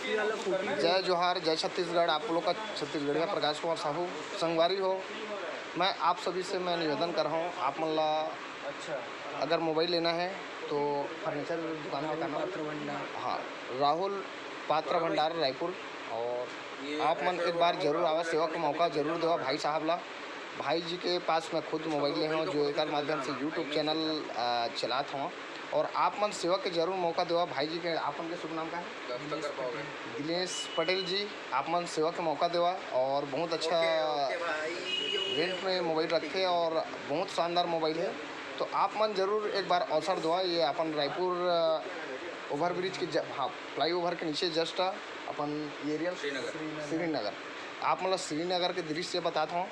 जय जोहार, जय छत्तीसगढ़। आप लोग का छत्तीसगढ़ का प्रकाश कुमार साहू संगवारी हो। मैं आप सभी से मैं निवेदन कर रहा हूँ, आप मन ला अगर मोबाइल लेना है तो फर्नीचर दुकान का नाम हाँ राहुल पात्र भंडार रायपुर। और आप मन एक बार जरूर आवा, सेवा का मौका जरूर देवा भाई साहब ला। भाई जी के पास मैं खुद मोबाइल ले हूँ जो एक माध्यम से यूट्यूब चैनल चलात हूँ। और आप मन सेवा के जरूर मौका देवा भाई जी के। आप मन के शुभ नाम का है दिनेश पटेल जी। आप मन सेवा के मौका देवा और बहुत अच्छा रेंट में मोबाइल रखे और बहुत शानदार मोबाइल है। तो आप मन जरूर एक बार अवसर दो। ये अपन रायपुर ओवर ब्रिज के हाँ फ्लाई ओवर के नीचे जस्ट अपन एरिया श्रीनगर। आप मतलब श्रीनगर के दृश्य बताता हूँ।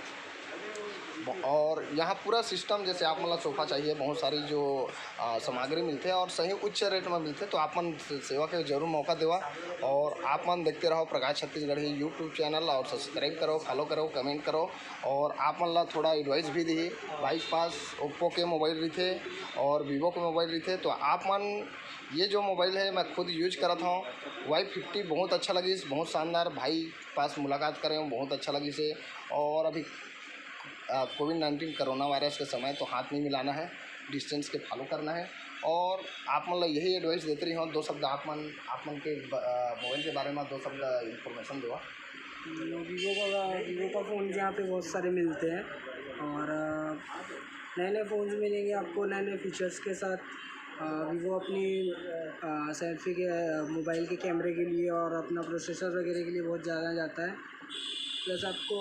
और यहाँ पूरा सिस्टम जैसे आप मतलब सोफ़ा चाहिए, बहुत सारी जो सामग्री मिलते हैं और सही उच्च रेट में मिलते हैं। तो आप मन सेवा के जरूर मौका देवा। और आप मन देखते रहो प्रकाश छत्तीसगढ़ ही यूट्यूब चैनल और सब्सक्राइब करो, फॉलो करो, कमेंट करो। और आप मन ला थोड़ा एडवाइस भी दी। भाई पास ओप्पो के मोबाइल रहते और वीवो के मोबाइल रहते। तो आप मन ये जो मोबाइल है मैं खुद यूज करता हूँ Y50 बहुत अच्छा लगी, बहुत शानदार। भाई पास मुलाकात करें बहुत अच्छा लगी से। और अभी कोविड-19 कोरोना वायरस के समय तो हाथ नहीं मिलाना है, डिस्टेंस के फॉलो करना है। और आप मतलब यही एडवाइस देते रही हो। दो शब्द आप मन के मोबाइल के बारे में दो शब्द इन्फॉर्मेशन दो। वीवो का फ़ोन यहाँ पे बहुत सारे मिलते हैं और नए नए फ़ोन्स मिलेंगे आपको नए नए फीचर्स के साथ। वीवो अपनी सेल्फी के मोबाइल के कैमरे के लिए और अपना प्रोसेसर वगैरह के लिए बहुत ज़्यादा जाता है। प्लस आपको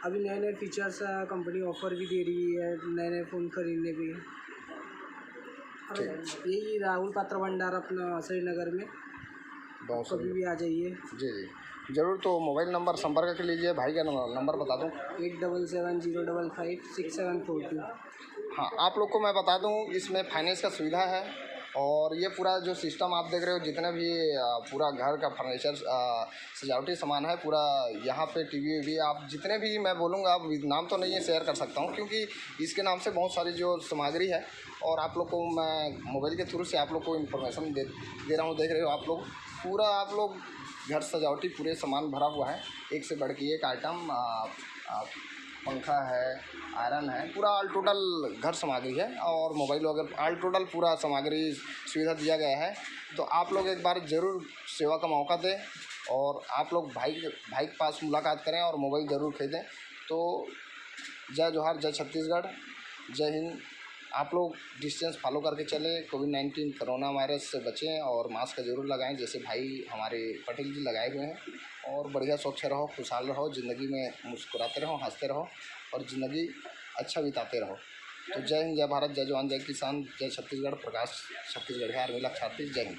अभी नए नए फीचर्स कंपनी ऑफ़र भी दे रही है नए नए फ़ोन खरीदने भी। और यही राहुल पात्र भंडार अपना श्रीनगर में कभी भी आ जाइए। जी जी जरूर। तो मोबाइल नंबर संपर्क कर लीजिए। भाई का नंबर बता दूँ 8770556742। हाँ आप लोग को मैं बता दूँ इसमें फाइनेंस का सुविधा है। और ये पूरा जो सिस्टम आप देख रहे हो जितने भी पूरा घर का फर्नीचर सजावटी सामान है पूरा यहाँ पे टीवी भी आप जितने भी मैं बोलूँगा आप नाम तो नहीं है शेयर कर सकता हूँ क्योंकि इसके नाम से बहुत सारी जो सामग्री है। और आप लोग को मैं मोबाइल के थ्रू से आप लोग को इन्फॉर्मेशन दे रहा हूँ। देख रहे हो आप लोग पूरा आप लोग घर सजावटी पूरे सामान भरा हुआ है, एक से बढ़ के एक आइटम। पंखा है, आयरन है, पूरा ऑल टोटल घर सामग्री है। और मोबाइल वगैरह ऑल टोटल पूरा सामग्री सुविधा दिया गया है। तो आप लोग एक बार ज़रूर सेवा का मौका दें और आप लोग भाई के पास मुलाकात करें और मोबाइल ज़रूर खरीदें। तो जय जोहार, जय छत्तीसगढ़, जय हिंद। आप लोग डिस्टेंस फॉलो करके चलें, कोविड-19 कोरोना वायरस से बचें और मास्क ज़रूर लगाएं जैसे भाई हमारे पटेल जी लगाए हुए हैं। और बढ़िया स्वच्छ रहो, खुशहाल रहो, ज़िंदगी में मुस्कुराते रहो, हंसते रहो और ज़िंदगी अच्छा बिताते रहो। तो जय हिंद, जय भारत, जय जवान, जय किसान, जय छत्तीसगढ़। प्रकाश छत्तीसगढ़ है, आर्मी लाख 36। जय हिंद।